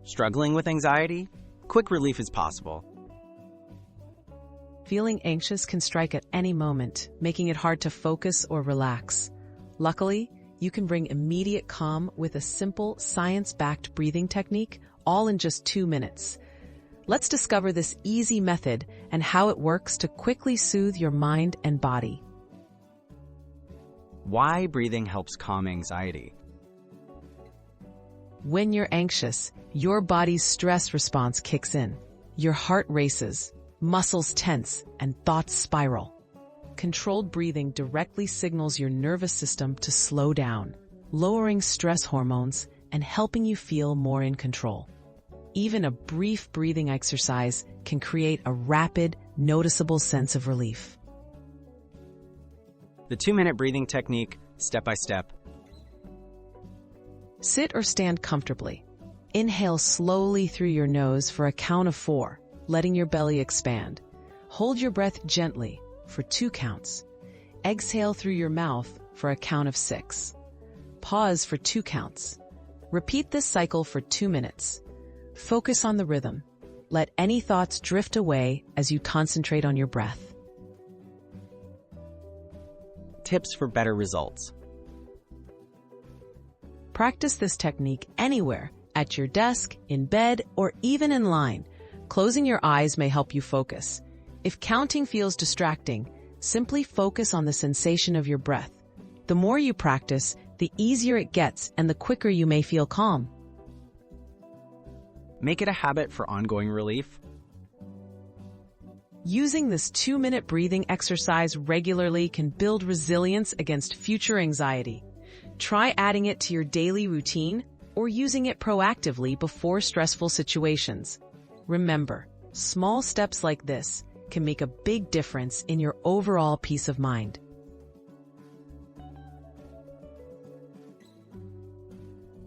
Struggling with anxiety? Quick relief is possible. Feeling anxious can strike at any moment, making it hard to focus or relax. Luckily, you can bring immediate calm with a simple, science-backed breathing technique, all in just 2 minutes. Let's discover this easy method and how it works to quickly soothe your mind and body. Why breathing helps calm anxiety? When you're anxious, your body's stress response kicks in. Your heart races, muscles tense, and thoughts spiral. Controlled breathing directly signals your nervous system to slow down, lowering stress hormones and helping you feel more in control. Even a brief breathing exercise can create a rapid, noticeable sense of relief. The 2-minute breathing technique, step by step. Sit or stand comfortably. Inhale slowly through your nose for a count of 4, letting your belly expand. Hold your breath gently for 2 counts. Exhale through your mouth for a count of 6. Pause for 2 counts. Repeat this cycle for 2 minutes. Focus on the rhythm. Let any thoughts drift away as you concentrate on your breath. Tips for better results. Practice this technique anywhere, at your desk, in bed, or even in line. Closing your eyes may help you focus. If counting feels distracting, simply focus on the sensation of your breath. The more you practice, the easier it gets and the quicker you may feel calm. Make it a habit for ongoing relief. Using this 2-minute breathing exercise regularly can build resilience against future anxiety. Try adding it to your daily routine or using it proactively before stressful situations. Remember, small steps like this can make a big difference in your overall peace of mind.